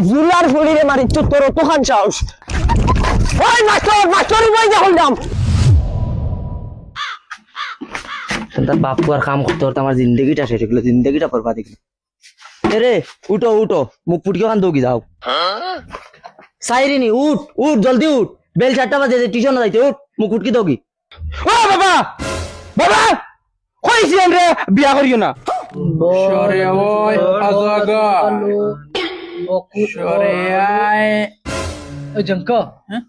জুলার ফড়িরে মারি তো তোর তো খান সাহস ওই মাস্টার বই দেখুন দাম তার বাপু আর কাম করতে করতে আমার জিন্দগিটা শেষ হয়ে গেল জিন্দগিটা বরবাদ হয়ে গেল রে উঠো মুখ ফুটকে খান দৌকি যাও সাইরিনি উঠ জলদি উঠ বেল 4টা বাজে টিউশন যাইতে উঠ মুখ ফুটকি দৌকি ও বাবা কইছিলেন রে বিয়া করিও না সরে ওই আগা সরে আয় ও জঙ্ক হ্যাঁ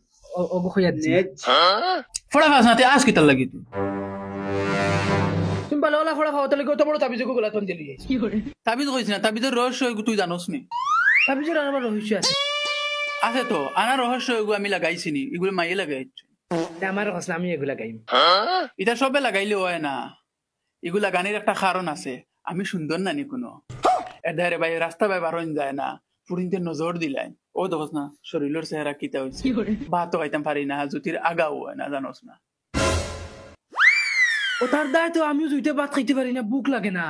ও খুইয়া দিছি ফড়া ফাস না তে আজ কি তার লাগি তুই তুমি ভালো হলা ফড়া খাওয়া তাহলে কত বড় তাবিজ গুলা তুমি দিলি কি করে তাবিজ কইছ না তাবিজের রহস্য তুই জানোস নি তাবিজের আমার রহস্য আছে আছে তো আনা রহস্য এগুলো আমি লাগাইছি নি এগুলো মাইয়ে লাগাইছি আমার কথা আমি এগুলা গাইম এটা সবে লাগাইলে হয় না এগুলা গানের একটা কারণ আছে আমি সুন্দর নানি কোনো এধারে ভাই রাস্তা ভাই বারণ যায় না পুরিনতে নজর দিলাই ও দোস না শরীরের চেহারা কিতা হইছে ভাতও খাইতাম পারি না জুতির আগাও হয় না জানোস না ও তার দায় তো আমিও দুইটা ভাত খাইতে পারি না বুক লাগে না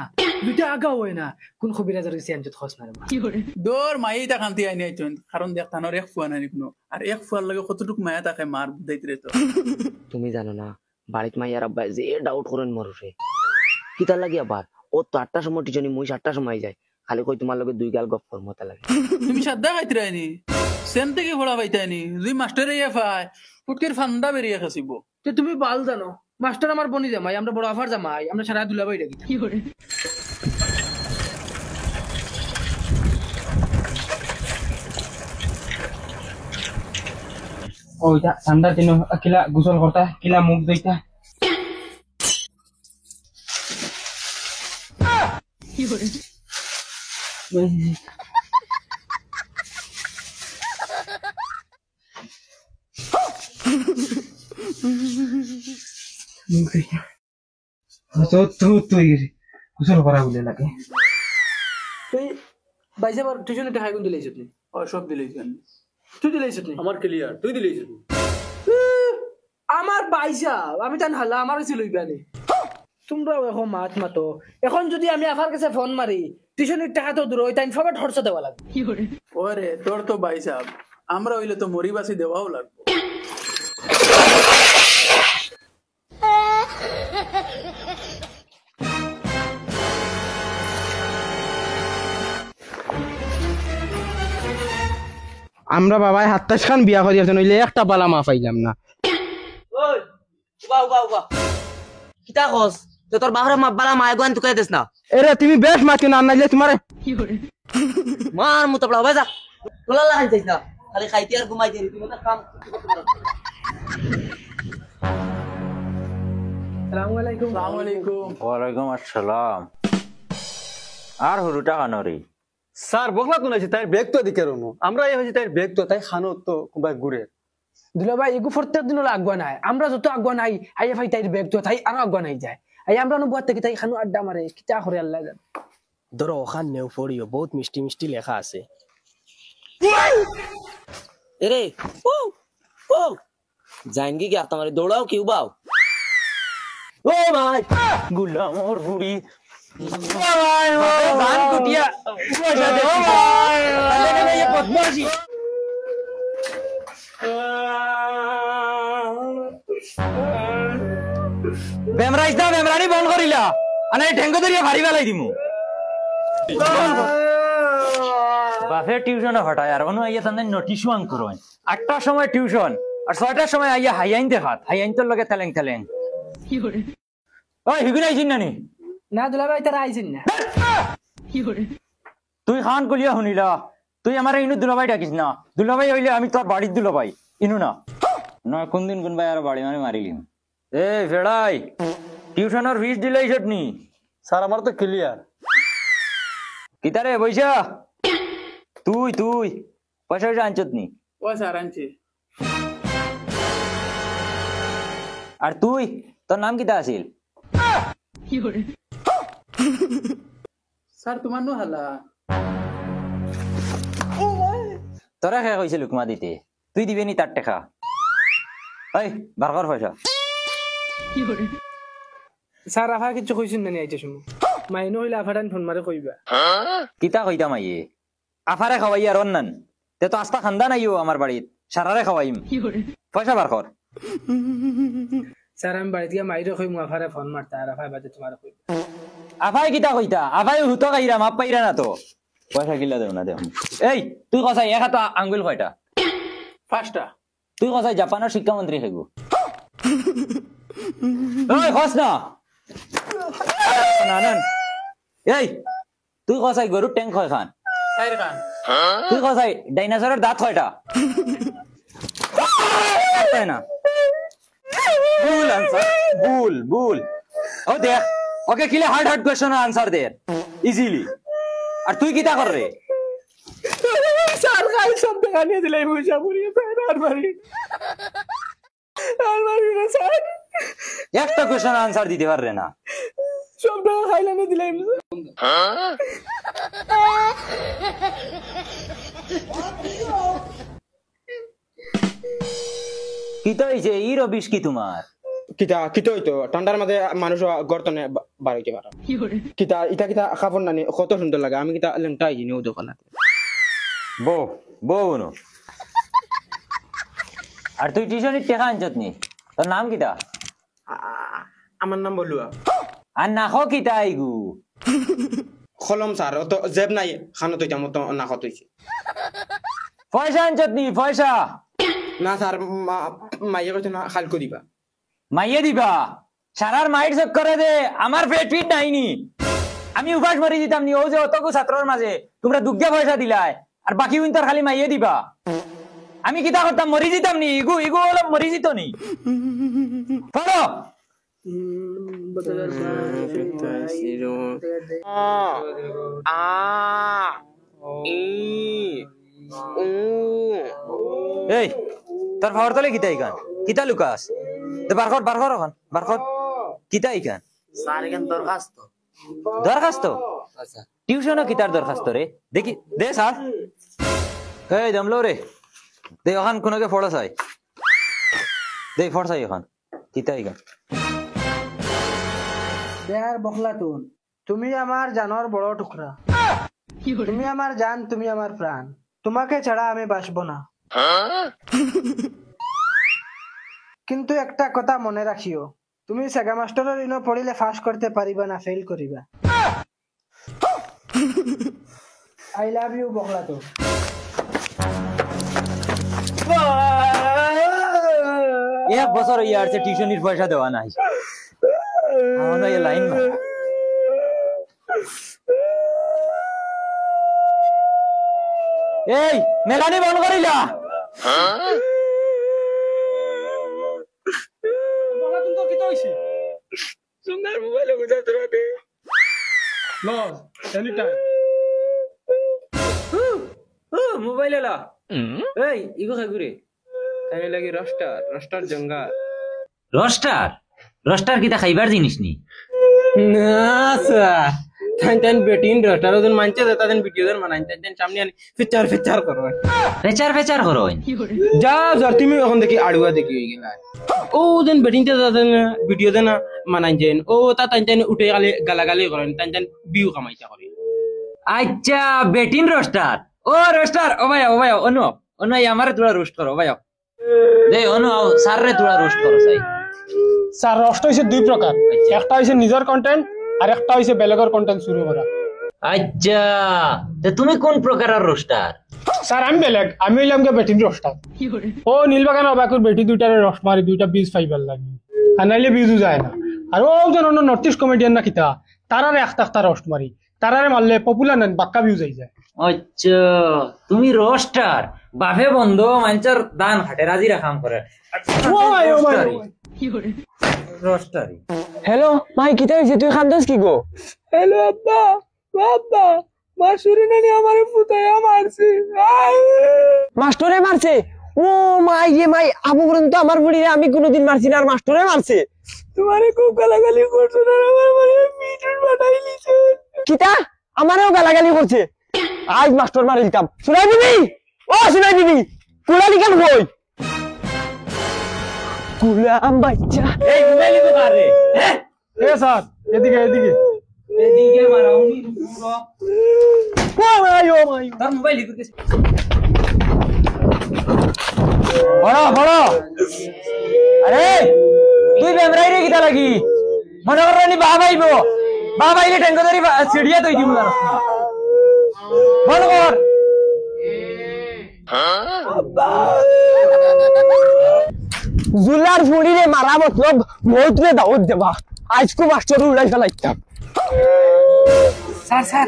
দুইটা আগা হয় না কোন খবিরাজার কাছে আনজত খস মারে কি করে দৌড় মাই তা কান্তি আইনি আইতন কারণ দেখ তানোর এক ফুয়া নানি কোনো আর এক ফুয়ার লাগে কতটুক মায়া তাকে মার বুঝাইতে তো তুমি জানো না বাড়িত মাইয়ার আব্বা যে ডাউট করেন মরুরে কিতা লাগি আবার ও তো 8টার সময় টিউশনি মুই 7টার সময় যাই খালি কই তোমার লগে দুই গাল গপ কর মত লাগে তুমি সাদা খাইতে রাইনি সেন থেকে ফড়া পাইতানি দুই মাস্টারে ইয়া ফাই ফুটকের ফান্ডা বেরিয়ে খাসিব তো তুমি বাল জানো মাস্টার আমার বনি জামাই আমরা বড় আফার জামাই আমরা সারা দুলাবাই ডাকি কি করে ওইটা ঠান্ডার দিন কিলা গোসল করতা কিলা মুখ ধুইতা কি করে গোসল করা বলে লাগে তুই বাইসা বার টিউশনে টাকা কোন দিলাইছ তুই ও সব দিলেছেন তুই দিলাইছ তুই আমার ক্লিয়ার তুই দিলেই আমার বাইসা আমি তান হালা আমার কাছে লইবা নে তোমরা এখন মাত মাতো এখন যদি আমি আফার কাছে ফোন মারি টিউশনের টাকা তো দূর ওই টাইম সবার খরচা দেওয়া লাগবে কি করে ওরে তোর তো ভাই সাহেব আমরা হইলে তো মরিবাসী দেওয়াও লাগবে আমরা বাবাই 27 খান বিয়া করিয়াছেন হইলে একটা বালা মা পাইলাম না ওই উবা কিতা কস তো তোর বাহরে বালা মায় গোয়ান তুকাই দেস না এরে তুমি বেশ মাতি না নাইলে তোমারে কি করে মার মুত পড়া বাজা তোলা লাগাই যাইস না খালি খাইতে আর ঘুমাই দেরি তুমি তো কাম আসসালামু আলাইকুম আসসালামু আলাইকুম ওয়ালাইকুম আসসালাম আর হুরুটা কানরি স্যার বকলা তো নাইছে তাই ব্যাগ তো দিকে রনো আমরা এই হইছে তাই ব্যাগ তো তাই খানো তো কুবাই ঘুরে দুলাভাই এগু প্রত্যেক দিন হলো আগুয়া নাই আমরা যত আগুয়া নাই আইয়া ভাই তাই ব্যাগ তো তাই আরো আগুয়া নাই যায় আই আমরা বুয়ার থেকে তাই খানো আড্ডা মারে কিতা করে আল্লাহ জানে ধরো ওখান নেও পড়িও বহুত মিষ্টি মিষ্টি লেখা আছে এরে ও জাইনগি কি তোমার দৌড়াও কি উবাও ও ভাই গুলাম ওর হুড়ি ধান কুটিয়া বেমরাইছ না বেমরানি বন্ধ করিলা আনে ঠেঙ্গ ধরিয়া ভারি বেলাই দিমু বাফে টিউশনে হটায় আর কোনো আইয়া তাদের নোটিশ ওয়ান করুন 8টার সময় টিউশন আর 6টার সময় আইয়া হাইয়াইন দেখাত হাইয়াইন তোর লগে তেলেং তেলেং কি করে ওই হিগুন আইছিন নানি না দুলাভাই তারা আইছেন না কি করে তুই খান কলিয়া শুনিলা তুই আমার ইনু দুলাভাই ডাকিস না দুলাভাই হইলে আমি তোর বাড়ির দুলাভাই ইনু না না কোনদিন কোন ভাই আর বাড়ি মানে মারিলিম এ ফেড়াই টিউশনের ফিস দিলেই চটনি স্যার আমার তো ক্লিয়ার কিতারে বইসা তুই পয়সা পয়সা আনছত নি ও স্যার আনছি আর তুই তোর নাম কিতা আছিল কি করে স্যার তোমার নো হালা তোরা খেয়ে কইছে লুকমা দিতে তুই দিবি নি তার টাকা ওই বারকর পয়সা কি করে স্যার আফা কিছু কইছেন না নি আইতে শুনো মাইনো হইলে আফাটান ফোন মারে কইবা কিতা কইতা মাইয়ে আফারে খাওয়াই আর অন্যান তে তো আস্তা খান্দা নাইও আমার বাড়িত সারারে খাওয়াইম পয়সা বার কর স্যার আমি বাড়িতে গিয়ে মাইরে কই মুআফারে ফোন মারতা আর আফাই বাজে তোমার কই আফাই কিতা কইতা আফাই হুতো গাইরা মাপ পাইরা না তো পয়সা কিলা দেও না দেও এই তুই কসাই এক হাত আঙ্গুল কয়টা 5টা তুই কসাই জাপানের শিক্ষামন্ত্রী হেগু ওই খস না নানান এই তুই কসাই গরুর ট্যাঙ্ক হয় খান সাইর খান তুই কসাই ডাইনোসরের দাঁত কয়টা তাই না ভুল আনসার ভুল ও দেখ ওকে কিলে হার্ড কোশ্চেন আনসার দে ইজিলি আর তুই কিটা কর রে স্যার কাল সব টাকা নিয়ে দিলাই পয়সা পুরিয়ে আর মারি না স্যার একটা কোশ্চেন আনসার দিতে পাররে না সব টাকা খাইলা নিয়ে দিলাই কিটা হইছে ই রবিশ কি তোমার কিতা কিতা হইতো ঠান্ডার মাঝে মানুষ গর্তনে বার হইতে পারে কিতা ইটা কিতা খাবার নানি কত সুন্দর লাগে আমি কিতা লেংটাই জিনিও দোকানে বউ নো আর তুই টিউশনের টাকা আনছত নি তোর নাম কিটা আমার নাম বলুয়া আর নাখো কিটা আইগু খলম স্যার তো জেব নাই খানো তো যাম তো না কত হইছে পয়সা আনছত নি পয়সা না স্যার মাইয়ে কইতো না খালকো দিবা মাইয়ে দিবা সারার মাইট চেক করে দে আমার পেট ফিট নাইনি আমি উপাস মারি দিতাম নি ও যে অতকু ছাত্রর মাঝে তোমরা দুগ্গা পয়সা দিলাই আর বাকি উইন্টার খালি মাইয়ে দিবা আমি কিতা করতাম মরি দিতাম নি ইগু হলো মরি দিত নি পড়ো এই তোর ফাওয়ার তলে কিতা ইকান কিতা লুকাস তে বারকর এখন বারকর কিতা ইকান স্যার এখান দরখাস্ত আচ্ছা টিউশনও কিতার দরখাস্ত রে দেখি দে স্যার এই দমলো রে দে ওখান কোনকে ফড়া চাই দে ফড় চাই ওখান কিতা ইকান দেয়ার বখলাতুন তুমি আমার জানোর বড় টুকরা তুমি আমার জান তুমি আমার প্রাণ তোমাকে ছাড়া আমি বাঁচবো না কিন্তু একটা কথা মনে রাখিও তুমি সেগা মাস্টারের ইনো পড়িলে পাস করতে পারিবা না ফেল করিবা আই লাভ ইউ বখলাতুন এক বছর ইয়ার সে টিউশনির পয়সা দেওয়া নাই আমার এই লাইন না এই মেলানি বন্ধ করিলা বখলাতুন তো কি তো হইছে সুন্দর মোবাইলে গুজা তোরা দে লস এনি টাইম মোবাইল এলা এই ইগো খাগুরে তাই লাগি রস্টার জঙ্গা রস্টার কিতা খাইবার জিনিস নি না স্যার তাই বেটিন রস্টার ওজন মানছে তাদের ভিডিও দের মানাই তাই সামনে আনি ফিচার করো ফেচার করো যা স্যার তুমি এখন দেখি আড়ুয়া দেখি হই গেলা ও দেন বেটিন তে তাদের ভিডিও দেন মানাই যেন ও তা তাই উঠে গালাগালি করেন তাই বিউ কামাইতা করে আচ্ছা বেটিন রস্টার ও ভাই অনু আমারে তোরা রোস্ট করো ভাই দে অনু স্যার রে তোরা রোস্ট করো চাই স্যার রোস্ট হইছে দুই প্রকার একটা হইছে নিজের কন্টেন্ট আর একটা হইছে বেলেগর কন্টেন্ট শুরু করা আচ্ছা তে তুমি কোন প্রকারের রোস্টার স্যার আমি বেলেগ আমি হইলাম কে বেটিন রোস্টার ও নীলবাগান অবাকুর বেটি দুইটারে রোস্ট মারি দুইটা বিজ ফাইবার লাগি আর নাইলে বিজু যায় না আর ও যেন নর্থ ইস্ট কমেডিয়ান না কিতা তারারে একটা রোস্ট মারি তারারে মারলে পপুলার নেন বাক্কা ভিউজ আই যায় আচ্ছা তুমি রোস্টার বাফে বন্ধ মঞ্চর দান হাটে রাজি রাখাম করে রোস্টারি হ্যালো মাই কিতা হইছে তুই খান্দস কি গো হ্যালো আব্বা মাসুরি নানি আমারে ফুটাইয়া মারছে মাস্টরে মারছে ও মাই রে মাই আবু পর্যন্ত আমার বুড়ি আমি কোনোদিন মারছি না আর মাস্টরে মারছে তোমারে খুব গালাগালি করছো না আমার মানে মিটুন বানাই লিছে কিতা আমারও গালাগালি করছে আজ মাস্টার মারিলতাম শুনাই দিবি কুলালি কেন কই কুলাম বাচ্চা এই মোবাইল তো কারে এ স্যার এদিকে এদিকে মারা উনি পুরো ও মাই তার মোবাইল লিখে গেছে বড় বড় আরে তুই বেমরাই রে কিতা লাগি মনে কর নি বাবা আইবো বাবা আইলে ট্যাঙ্ক ধরি সিড়িয়া তুই দিমু জানাস না বল কর জুলার ফুড়ি রে মারা মতলব বহুত রে দাওয়াত দেবা আজকো মাস্টার উড়াই ফেলাইতাম স্যার স্যার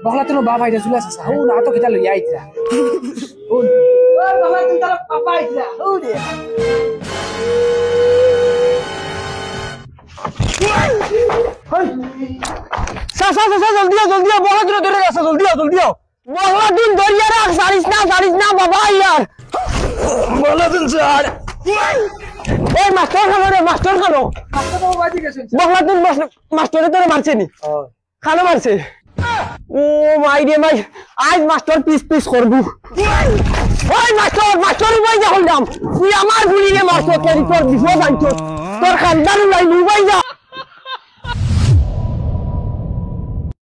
বগলা তোর বাবা আইরা চলে আসছে ও না তো কিতা লইয়া আইতা ও বাবা তুই তার পাপা আইতা ও রে সাসা জলদি আও বড় ধরে আসো জলদি আও বড় দিন ধরিয়া রাখ সারিস না বাবা ইয়ার বড় দিন স্যার এই মাস্টার খানো মাস্টার বাবা বাজি গেছে বড় দিন মাস্টারে তোরে মারছে নি খানো মারছে ও মাই রে মাই আজ মাস্টার পিস করবো ওই মাস্টার উবাই যা হলাম তুই আমার গুলিয়ে মারছো তোর বিপদ আইতো তোর খানদার উড়াই লুবাই যা